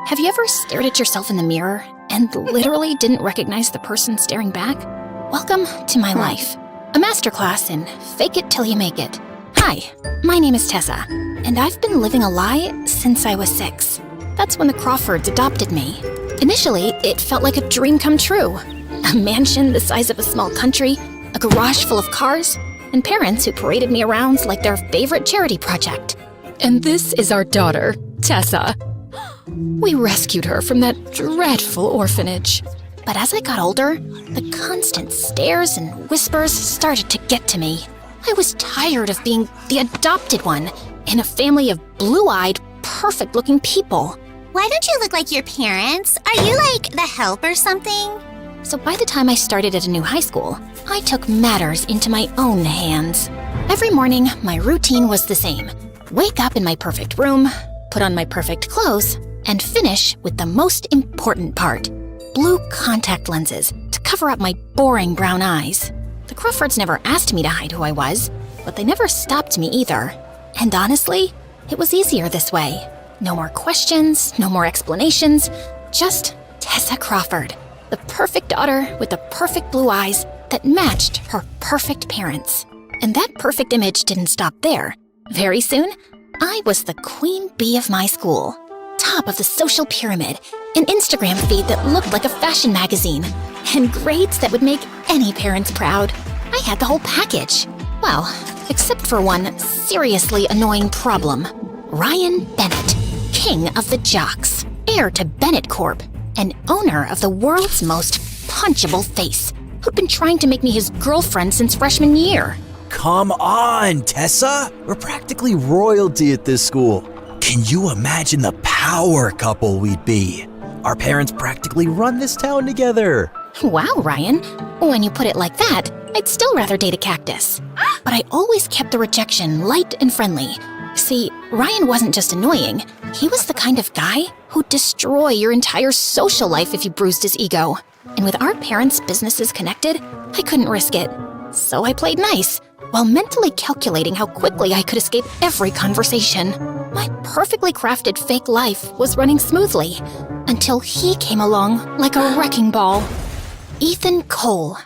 Have you ever stared at yourself in the mirror and literally didn't recognize the person staring back? Welcome to my life, a masterclass in fake it till you make it. Hi, my name is Tessa, and I've been living a lie since I was 6. That's when the Crawfords adopted me. Initially, it felt like a dream come true. A mansion the size of a small country, a garage full of cars, and parents who paraded me around like their favorite charity project. And this is our daughter, Tessa. We rescued her from that dreadful orphanage. But as I got older, the constant stares and whispers started to get to me. I was tired of being the adopted one in a family of blue-eyed, perfect-looking people. Why don't you look like your parents? Are you like the help or something? So by the time I started at a new high school, I took matters into my own hands. Every morning, my routine was the same. Wake up in my perfect room, put on my perfect clothes, and finish with the most important part, blue contact lenses to cover up my boring brown eyes. The Crawfords never asked me to hide who I was, but they never stopped me either. And honestly, it was easier this way. No more questions, no more explanations, just Tessa Crawford, the perfect daughter with the perfect blue eyes that matched her perfect parents. And that perfect image didn't stop there. Very soon, I was the queen bee of my school. Top of the social pyramid, an Instagram feed that looked like a fashion magazine, and grades that would make any parents proud. I had the whole package. Well, except for one seriously annoying problem. Ryan Bennett, king of the jocks, heir to Bennett Corp, and owner of the world's most punchable face, who'd been trying to make me his girlfriend since freshman year. Come on, Tessa! We're practically royalty at this school. Can you imagine the power couple we'd be? Our parents practically run this town together. Wow, Ryan. When you put it like that, I'd still rather date a cactus. But I always kept the rejection light and friendly. See, Ryan wasn't just annoying. He was the kind of guy who'd destroy your entire social life if you bruised his ego. And with our parents' businesses connected, I couldn't risk it. So I played nice, while mentally calculating how quickly I could escape every conversation. My perfectly crafted fake life was running smoothly, until he came along like a wrecking ball. Ethan Cole,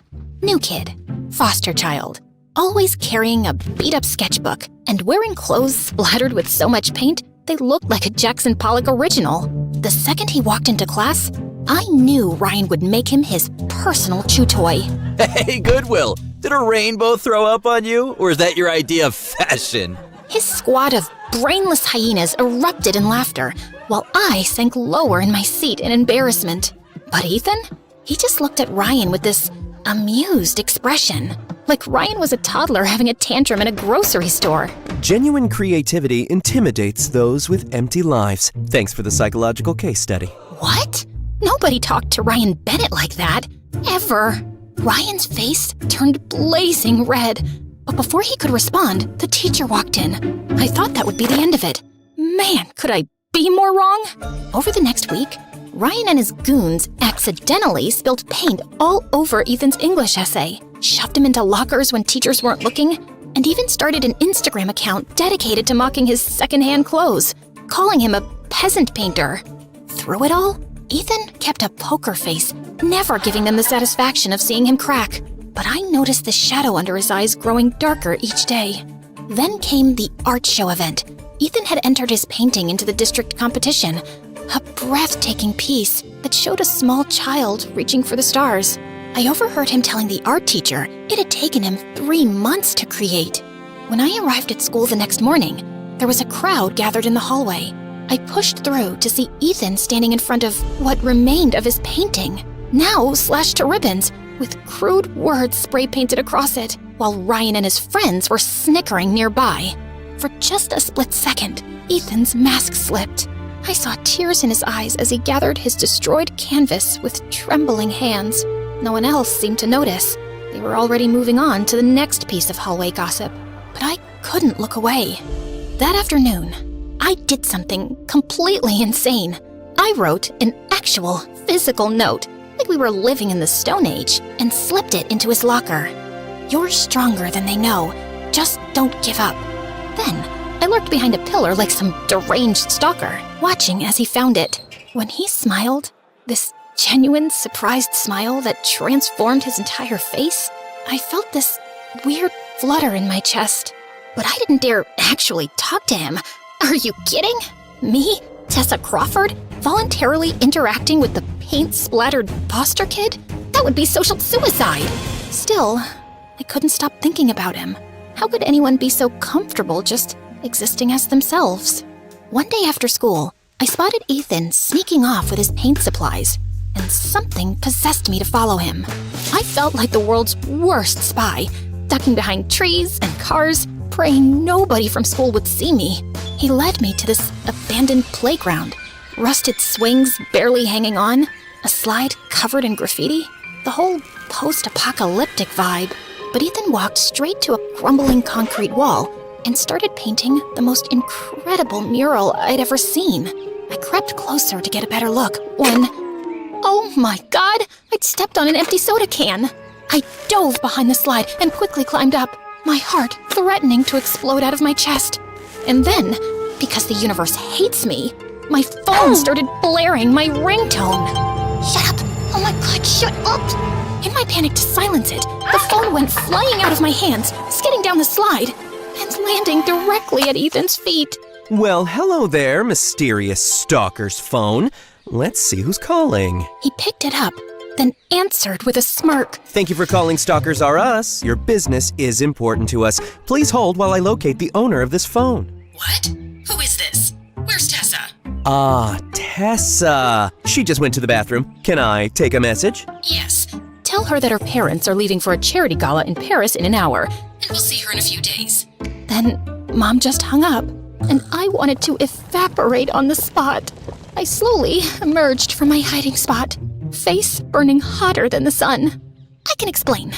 new kid, foster child, always carrying a beat-up sketchbook and wearing clothes splattered with so much paint they looked like a Jackson Pollock original. The second he walked into class, I knew Ryan would make him his personal chew toy. Hey, Goodwill, did a rainbow throw up on you, or is that your idea of fashion? His squad of brainless hyenas erupted in laughter, while I sank lower in my seat in embarrassment. But Ethan? He just looked at Ryan with this amused expression, like Ryan was a toddler having a tantrum in a grocery store. Genuine creativity intimidates those with empty lives. Thanks for the psychological case study. What? Nobody talked to Ryan Bennett like that, ever. Ryan's face turned blazing red, but before he could respond, the teacher walked in. I thought that would be the end of it. Man, could I be more wrong? Over the next week, Ryan and his goons accidentally spilled paint all over Ethan's English essay, shoved him into lockers when teachers weren't looking, and even started an Instagram account dedicated to mocking his secondhand clothes, calling him a peasant painter. Through it all, Ethan kept a poker face, never giving them the satisfaction of seeing him crack. But I noticed the shadow under his eyes growing darker each day. Then came the art show event. Ethan had entered his painting into the district competition, a breathtaking piece that showed a small child reaching for the stars. I overheard him telling the art teacher it had taken him 3 months to create. When I arrived at school the next morning, there was a crowd gathered in the hallway. I pushed through to see Ethan standing in front of what remained of his painting, now slashed to ribbons, with crude words spray painted across it, while Ryan and his friends were snickering nearby. For just a split second, Ethan's mask slipped. I saw tears in his eyes as he gathered his destroyed canvas with trembling hands. No one else seemed to notice. They were already moving on to the next piece of hallway gossip. But I couldn't look away. That afternoon, I did something completely insane. I wrote an actual physical note, like we were living in the Stone Age, and slipped it into his locker. You're stronger than they know. Just don't give up. Then, I lurked behind a pillar like some deranged stalker, watching as he found it. When he smiled, this genuine, surprised smile that transformed his entire face, I felt this weird flutter in my chest. But I didn't dare actually talk to him. Are you kidding? Me, Tessa Crawford, voluntarily interacting with the paint-splattered foster kid? That would be social suicide. Still, I couldn't stop thinking about him. How could anyone be so comfortable just existing as themselves? One day after school, I spotted Ethan sneaking off with his paint supplies, and something possessed me to follow him. I felt like the world's worst spy, ducking behind trees and cars, praying nobody from school would see me. He led me to this abandoned playground, rusted swings barely hanging on, a slide covered in graffiti, the whole post-apocalyptic vibe. But Ethan walked straight to a crumbling concrete wall and started painting the most incredible mural I'd ever seen. I crept closer to get a better look when, oh my God, I'd stepped on an empty soda can. I dove behind the slide and quickly climbed up, my heart threatening to explode out of my chest. And then, because the universe hates me, my phone started blaring my ringtone. Shut up! Oh my God, shut up! In my panic to silence it, the phone went flying out of my hands, skidding down the slide, and landing directly at Ethan's feet. Well, hello there, mysterious stalker's phone. Let's see who's calling. He picked it up, then answered with a smirk. Thank you for calling Stalkers R Us. Your business is important to us. Please hold while I locate the owner of this phone. What? Who is this? Where's Tessa? Ah, Tessa. She just went to the bathroom. Can I take a message? Yes. Tell her that her parents are leaving for a charity gala in Paris in an hour, and we'll see her in a few days. Then Mom just hung up, and I wanted to evaporate on the spot. I slowly emerged from my hiding spot, face burning hotter than the sun. I can explain.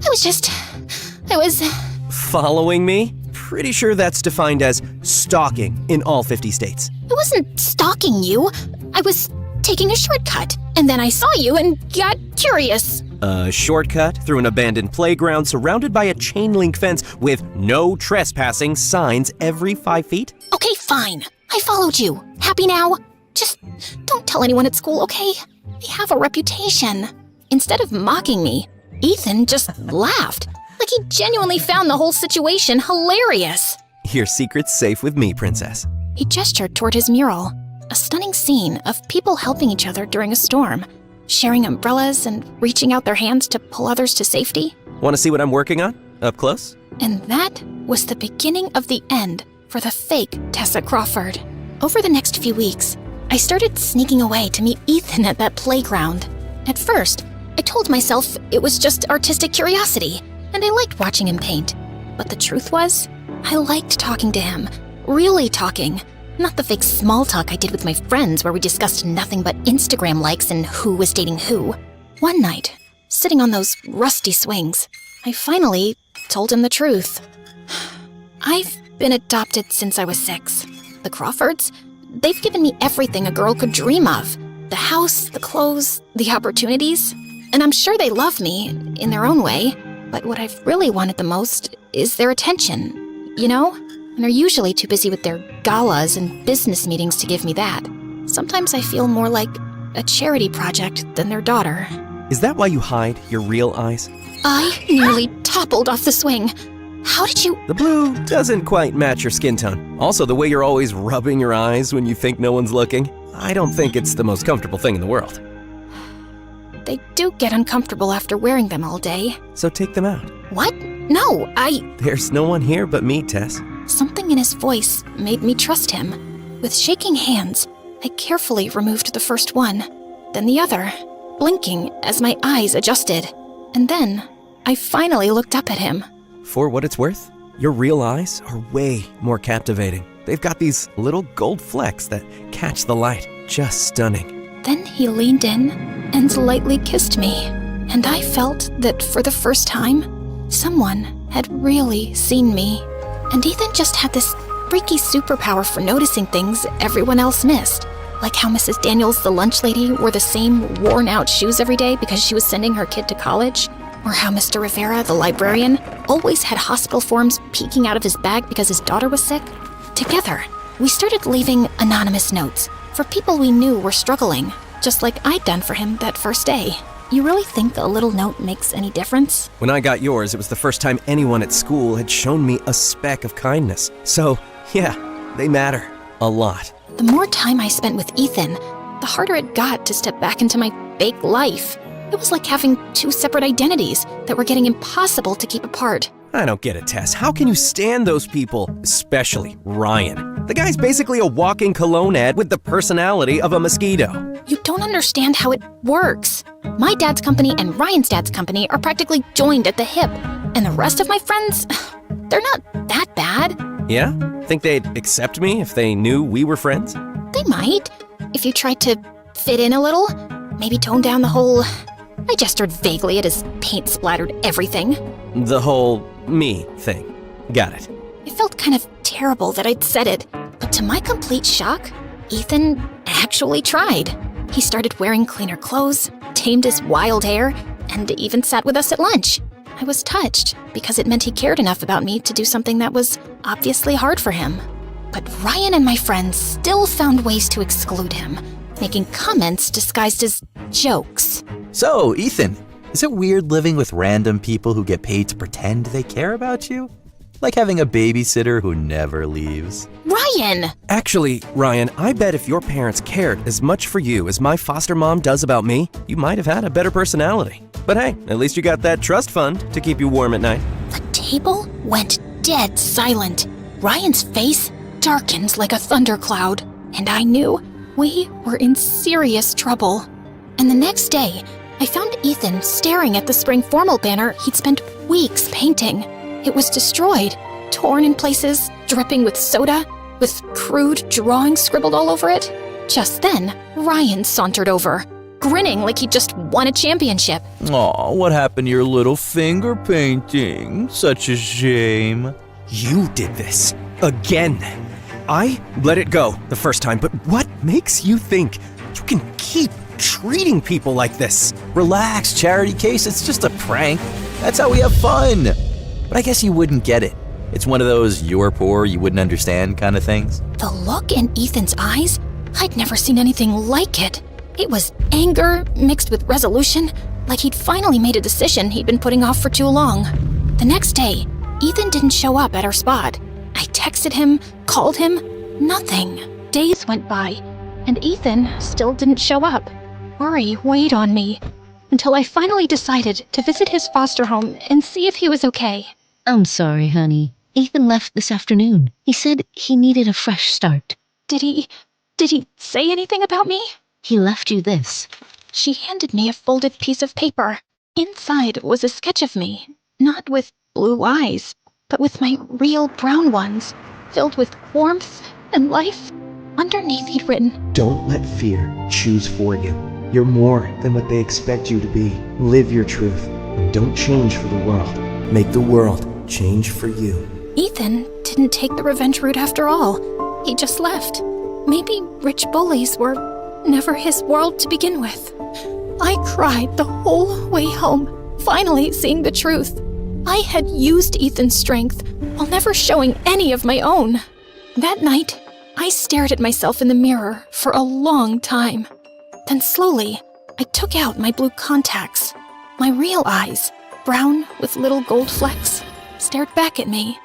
I was... Following me? Pretty sure that's defined as stalking in all 50 states. I wasn't stalking you. I was taking a shortcut, and then I saw you and got curious. A shortcut through an abandoned playground surrounded by a chain link fence with no trespassing signs every 5 feet? Okay, fine. I followed you. Happy now? Just don't tell anyone at school, okay? I have a reputation. Instead of mocking me, Ethan just laughed, like he genuinely found the whole situation hilarious. Your secret's safe with me, Princess. He gestured toward his mural, a stunning scene of people helping each other during a storm, sharing umbrellas and reaching out their hands to pull others to safety. Want to see what I'm working on? Up close? And that was the beginning of the end for the fake Tessa Crawford. Over the next few weeks, I started sneaking away to meet Ethan at that playground. At first, I told myself it was just artistic curiosity, and I liked watching him paint. But the truth was, I liked talking to him. Really talking. Not the fake small talk I did with my friends where we discussed nothing but Instagram likes and who was dating who. One night, sitting on those rusty swings, I finally told him the truth. I've been adopted since I was 6. The Crawfords, they've given me everything a girl could dream of. The house, the clothes, the opportunities. And I'm sure they love me, in their own way. But what I've really wanted the most is their attention, you know? And they're usually too busy with their galas and business meetings to give me that. Sometimes I feel more like a charity project than their daughter. Is that why you hide your real eyes? I nearly toppled off the swing. How did you... The blue doesn't quite match your skin tone. Also, the way you're always rubbing your eyes when you think no one's looking. I don't think it's the most comfortable thing in the world. They do get uncomfortable after wearing them all day. So take them out. What? No, There's no one here but me, Tess. Something in his voice made me trust him. With shaking hands, I carefully removed the first one, then the other, blinking as my eyes adjusted. And then, I finally looked up at him. For what it's worth, your real eyes are way more captivating. They've got these little gold flecks that catch the light. Just stunning. Then he leaned in and lightly kissed me, and I felt that for the first time, someone had really seen me. And Ethan just had this freaky superpower for noticing things everyone else missed. Like how Mrs. Daniels, the lunch lady, wore the same worn-out shoes every day because she was sending her kid to college. Or how Mr. Rivera, the librarian, always had hospital forms peeking out of his bag because his daughter was sick. Together, we started leaving anonymous notes, for people we knew were struggling, just like I'd done for him that first day. You really think a little note makes any difference? When I got yours, it was the first time anyone at school had shown me a speck of kindness. So, yeah, they matter a lot. The more time I spent with Ethan, the harder it got to step back into my fake life. It was like having two separate identities that were getting impossible to keep apart. I don't get it, Tess. How can you stand those people? Especially Ryan. The guy's basically a walking cologne ad with the personality of a mosquito. You don't understand how it works. My dad's company and Ryan's dad's company are practically joined at the hip. And the rest of my friends, they're not that bad. Yeah? Think they'd accept me if they knew we were friends? They might, if you tried to fit in a little. Maybe tone down the whole... I gestured vaguely at his paint-splattered everything. The whole me thing. Got it. It felt kind of terrible that I'd said it, but to my complete shock, Ethan actually tried. He started wearing cleaner clothes, tamed his wild hair, and even sat with us at lunch. I was touched because it meant he cared enough about me to do something that was obviously hard for him. But Ryan and my friends still found ways to exclude him, making comments disguised as jokes. So, Ethan, is it weird living with random people who get paid to pretend they care about you? Like having a babysitter who never leaves. Ryan! Actually, Ryan, I bet if your parents cared as much for you as my foster mom does about me, you might have had a better personality. But hey, at least you got that trust fund to keep you warm at night. The table went dead silent. Ryan's face darkened like a thundercloud, and I knew we were in serious trouble. And the next day, I found Ethan staring at the spring formal banner he'd spent weeks painting. It was destroyed, torn in places, dripping with soda, with crude drawings scribbled all over it. Just then, Ryan sauntered over, grinning like he'd just won a championship. Aw, what happened to your little finger painting? Such a shame. You did this. Again. I let it go the first time, but what makes you think you can keep treating people like this? Relax, Charity Case, it's just a prank. That's how we have fun. But I guess you wouldn't get it. It's one of those you're poor, you wouldn't understand kind of things. The look in Ethan's eyes, I'd never seen anything like it. It was anger mixed with resolution, like he'd finally made a decision he'd been putting off for too long. The next day, Ethan didn't show up at our spot. I texted him, called him, nothing. Days went by, and Ethan still didn't show up. Worry weighed on me, until I finally decided to visit his foster home and see if he was okay. I'm sorry, honey. Ethan left this afternoon. He said he needed a fresh start. Did he say anything about me? He left you this. She handed me a folded piece of paper. Inside was a sketch of me, not with blue eyes, but with my real brown ones, filled with warmth and life. Underneath he'd written, "Don't let fear choose for you. You're more than what they expect you to be. Live your truth, and don't change for the world. Make the world change for you." Ethan didn't take the revenge route after all. He just left. Maybe rich bullies were never his world to begin with. I cried the whole way home, finally seeing the truth. I had used Ethan's strength while never showing any of my own. That night, I stared at myself in the mirror for a long time. Then slowly, I took out my blue contacts. My real eyes, brown with little gold flecks, stared back at me.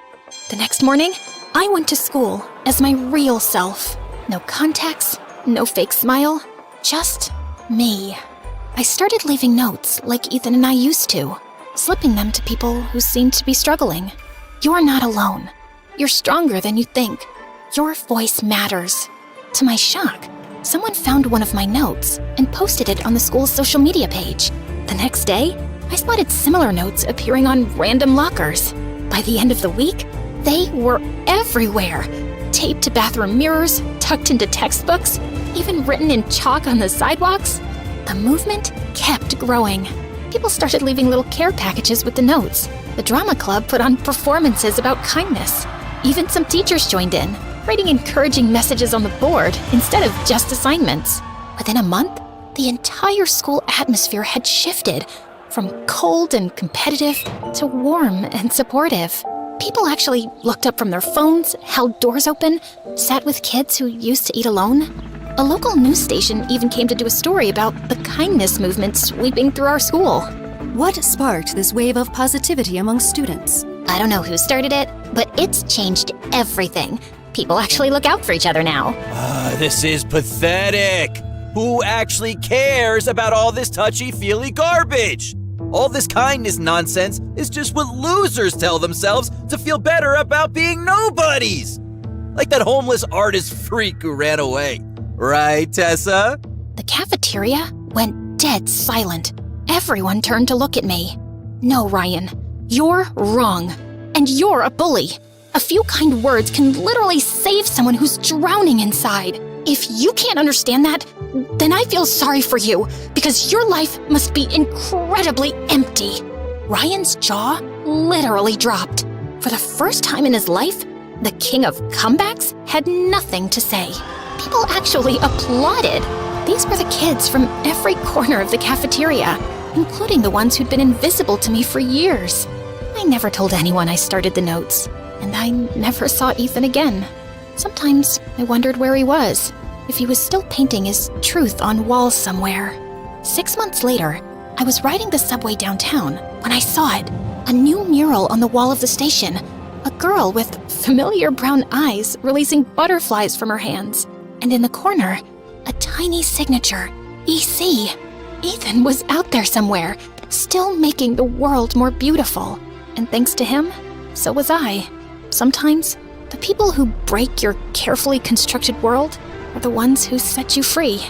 The next morning, I went to school as my real self. No contacts, no fake smile, just me. I started leaving notes like Ethan and I used to, slipping them to people who seemed to be struggling. You're not alone. You're stronger than you think. Your voice matters. To my shock, someone found one of my notes and posted it on the school's social media page. The next day, I spotted similar notes appearing on random lockers. By the end of the week, they were everywhere. Taped to bathroom mirrors, tucked into textbooks, even written in chalk on the sidewalks. The movement kept growing. People started leaving little care packages with the notes. The drama club put on performances about kindness. Even some teachers joined in, writing encouraging messages on the board instead of just assignments. Within a month, the entire school atmosphere had shifted from cold and competitive to warm and supportive. People actually looked up from their phones, held doors open, sat with kids who used to eat alone. A local news station even came to do a story about the kindness movement sweeping through our school. What sparked this wave of positivity among students? I don't know who started it, but it's changed everything. People actually look out for each other now. This is pathetic. Who actually cares about all this touchy-feely garbage? All this kindness nonsense is just what losers tell themselves to feel better about being nobodies. Like that homeless artist freak who ran away. Right, Tessa? The cafeteria went dead silent. Everyone turned to look at me. No, Ryan, you're wrong. And you're a bully. A few kind words can literally save someone who's drowning inside. If you can't understand that, then I feel sorry for you, because your life must be incredibly empty. Ryan's jaw literally dropped. For the first time in his life, the king of comebacks had nothing to say. People actually applauded. These were the kids from every corner of the cafeteria, including the ones who'd been invisible to me for years. I never told anyone I started the notes, and I never saw Ethan again. Sometimes I wondered where he was, if he was still painting his truth on walls somewhere. 6 months later, I was riding the subway downtown when I saw it, a new mural on the wall of the station, a girl with familiar brown eyes releasing butterflies from her hands, and in the corner, a tiny signature, EC. Ethan was out there somewhere, still making the world more beautiful. And thanks to him, so was I. Sometimes, the people who break your carefully constructed world are the ones who set you free.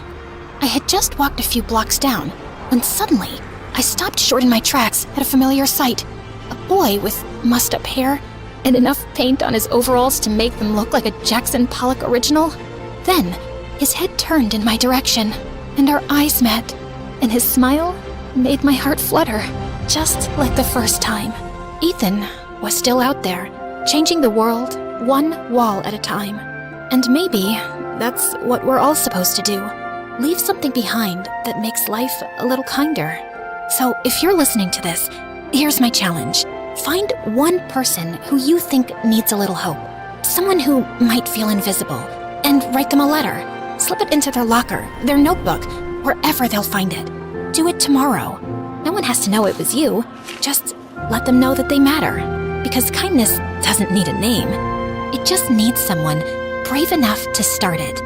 I had just walked a few blocks down when suddenly I stopped short in my tracks at a familiar sight. A boy with mussed-up hair and enough paint on his overalls to make them look like a Jackson Pollock original. Then, his head turned in my direction, and our eyes met, and his smile made my heart flutter, just like the first time. Ethan was still out there, changing the world one wall at a time. And maybe that's what we're all supposed to do. Leave something behind that makes life a little kinder. So if you're listening to this, here's my challenge. Find one person who you think needs a little hope. Someone who might feel invisible. And write them a letter. Slip it into their locker, their notebook, wherever they'll find it. Do it tomorrow. No one has to know it was you. Just let them know that they matter. Because kindness doesn't need a name. It just needs someone brave enough to start it.